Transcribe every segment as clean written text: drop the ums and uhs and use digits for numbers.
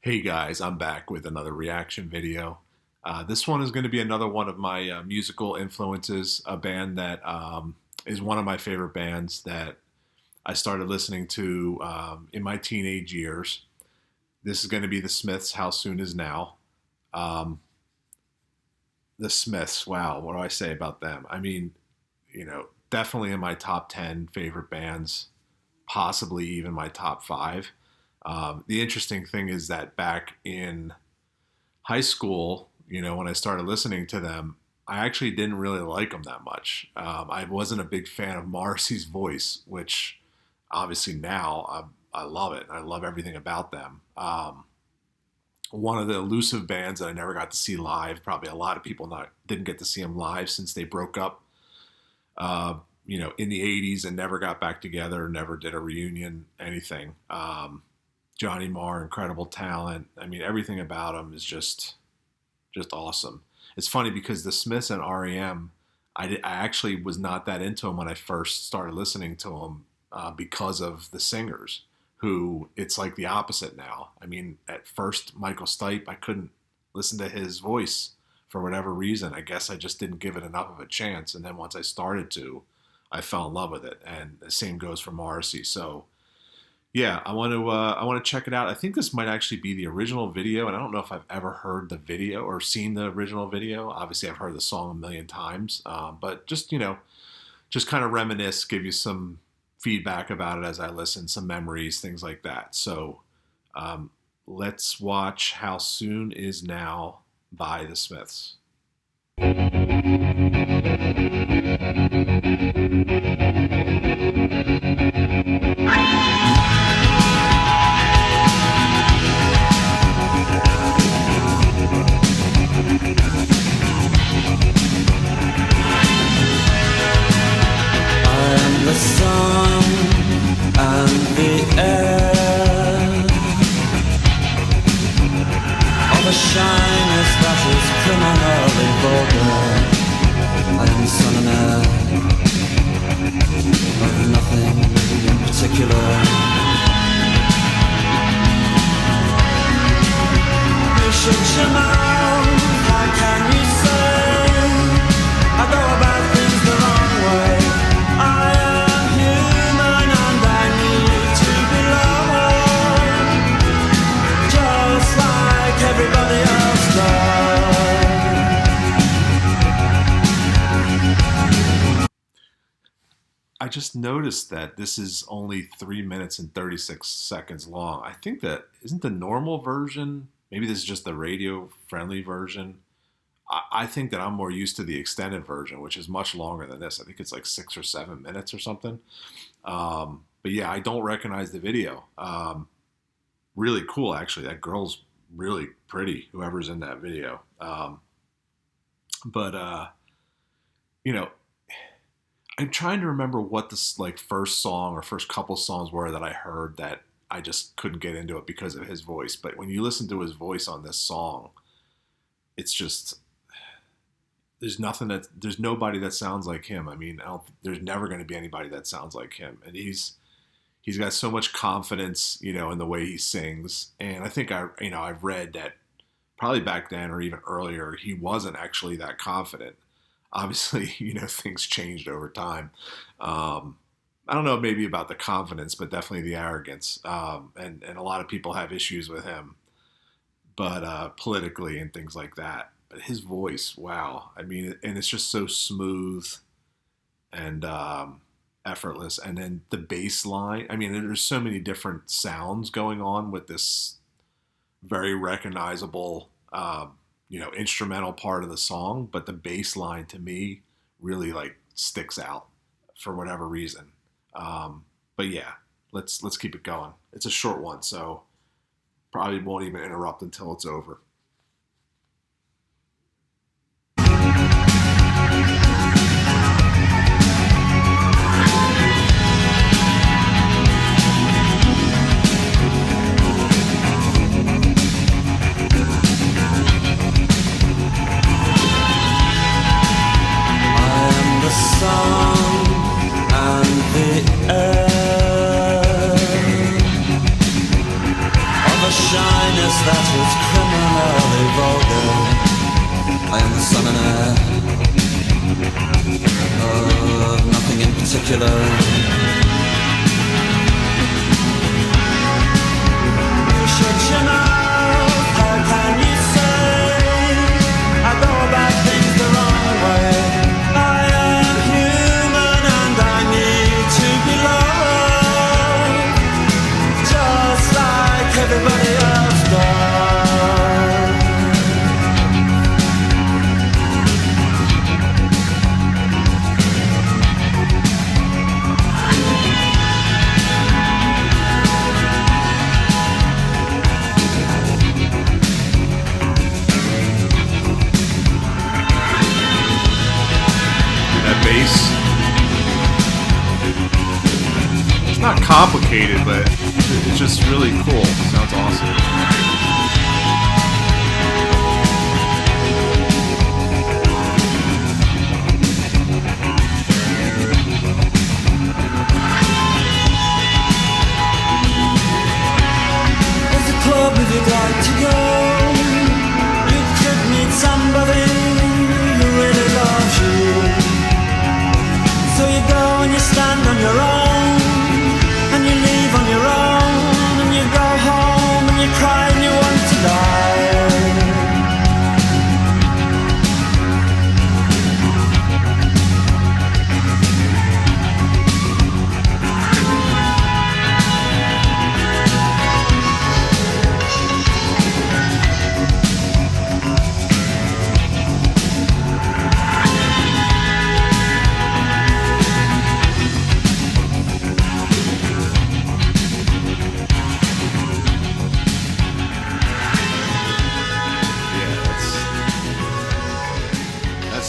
Hey guys, I'm back with another reaction video. This one is going to be another one of my musical influences, a band that is one of my favorite bands that I started listening to in my teenage years. This is going to be the Smiths, How Soon Is Now. Um, the Smiths, wow, what do I say about them? I mean, definitely in my top 10 favorite bands, possibly even my top 5. The interesting thing is that back in high school, when I started listening to them, I actually didn't really like them that much. I wasn't a big fan of Morrissey's voice, which obviously now I love it. I love everything about them. One of the elusive bands that I never got to see live. Probably a lot of people didn't get to see them live since they broke up, in the 80s and never got back together, never did a reunion, anything. Johnny Marr, incredible talent. I mean, everything about him is just awesome. It's funny because the Smiths and REM, I actually was not that into them when I first started listening to them because of the singers, who it's like the opposite now. I mean, at first, Michael Stipe, I couldn't listen to his voice for whatever reason. I guess I just didn't give it enough of a chance. And then once I started to, I fell in love with it. And the same goes for Morrissey. So yeah, I want to check it out. I think this might actually be the original video, and I don't know if I've ever heard the video or seen the original video. Obviously, I've heard the song a million times, but just kind of reminisce, give you some feedback about it as I listen, some memories, things like that. So let's watch "How Soon Is Now" by the Smiths. The sun and the air of a shyness that is criminally vulgar. I am son and heir of nothing in particular. You should chill out. How can you say I go about things the wrong way? I am human and I need to belong, just like everybody else does. I just noticed that this is only 3 minutes and 36 seconds long. I think that isn't the normal version. Maybe this is just the radio-friendly version. I think that I'm more used to the extended version, which is much longer than this. I think it's like 6 or 7 minutes or something. But yeah, I don't recognize the video. Really cool, actually. That girl's really pretty, whoever's in that video. I'm trying to remember what this first song or first couple songs were that I heard that I just couldn't get into it because of his voice. But when you listen to his voice on this song, it's just... There's nobody that sounds like him. I mean, there's never going to be anybody that sounds like him. And he's got so much confidence, in the way he sings. And I think I've read that probably back then or even earlier, he wasn't actually that confident. Obviously, things changed over time. I don't know maybe about the confidence, but definitely the arrogance. And a lot of people have issues with him, but politically and things like that. But his voice, wow. I mean, and it's just so smooth and effortless. And then the bass line. I mean, there's so many different sounds going on with this very recognizable, instrumental part of the song. But the bass line, to me, really sticks out for whatever reason. But yeah, let's keep it going. It's a short one, so probably won't even interrupt until it's over. The sun and the air of a shyness that is criminally vulgar. I am the son and heir of nothing in particular. You shut your mouth, how can you say I go about things the wrong way? I am human and I need to be loved, just like everybody else does. Bass. It's not complicated, but it's just really cool. Sounds awesome. There's a club if you'd like to go. You could meet somebody who really loves you. So you go and you stand on your own, and you leave on your own, and you go home and you cry and you want to die.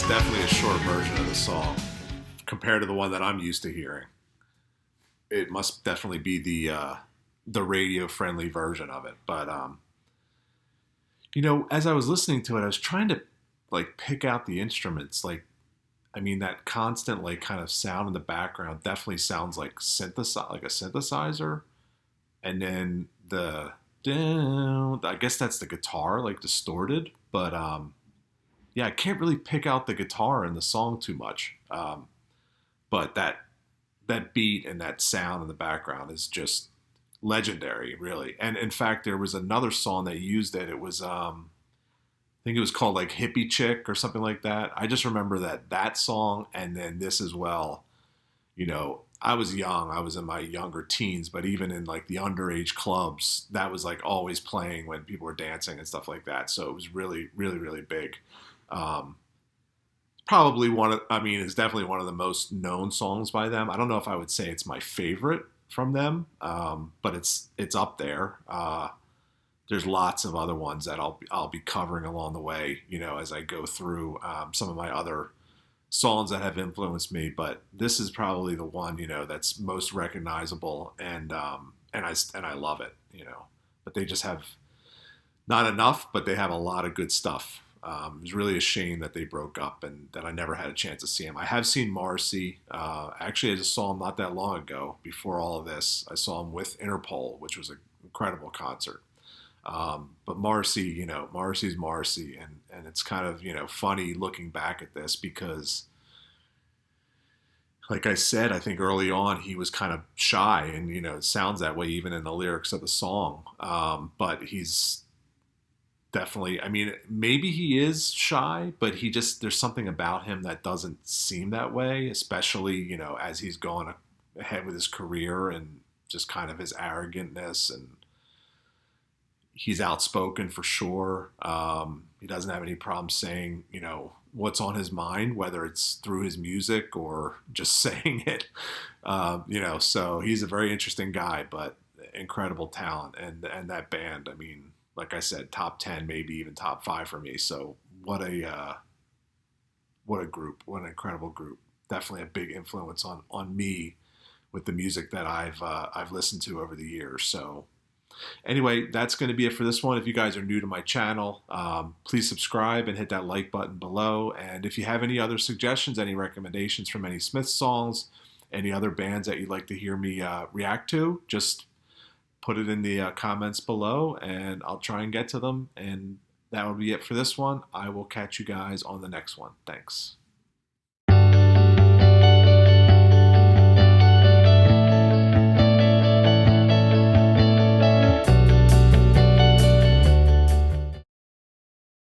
Definitely a short version of the song compared to the one that I'm used to hearing. It must definitely be the radio friendly version of it. But as I was listening to it, I was trying to like pick out the instruments. Like, I mean, that constant like kind of sound in the background definitely sounds like a synthesizer, and then I guess that's the guitar like distorted, but yeah, I can't really pick out the guitar in the song too much. But that beat and that sound in the background is just legendary, really. And in fact, there was another song that used it. It was, I think it was called like Hippie Chick or something like that. I just remember that song and then this as well. I was young. I was in my younger teens, but even in like the underage clubs, that was like always playing when people were dancing and stuff like that. So it was really, really, really big. Probably it's definitely one of the most known songs by them. I don't know if I would say it's my favorite from them, but it's up there. There's lots of other ones that I'll be covering along the way, as I go through some of my other songs that have influenced me. But this is probably the one, that's most recognizable, and I love it, But they just have not enough, but they have a lot of good stuff. It was really a shame that they broke up and that I never had a chance to see him. I have seen Morrissey. Actually, I just saw him not that long ago. Before all of this, I saw him with Interpol, which was an incredible concert. But Morrissey, Morrissey's Morrissey. And it's kind of, funny looking back at this because, like I said, I think early on he was kind of shy and, it sounds that way even in the lyrics of the song. But he's definitely, maybe he is shy, but there's something about him that doesn't seem that way, especially, as he's going ahead with his career and just kind of his arrogantness, and he's outspoken for sure. He doesn't have any problem saying, what's on his mind, whether it's through his music or just saying it, so he's a very interesting guy, but incredible talent. And that band, like I said, top 10, maybe even top 5 for me. So what a group, what an incredible group. Definitely a big influence on me with the music that I've listened to over the years. So anyway, that's going to be it for this one. If you guys are new to my channel, please subscribe and hit that like button below. And if you have any other suggestions, any recommendations from any Smith songs, any other bands that you'd like to hear me react to, just put it in the comments below, and I'll try and get to them. And that will be it for this one. I will catch you guys on the next one. Thanks.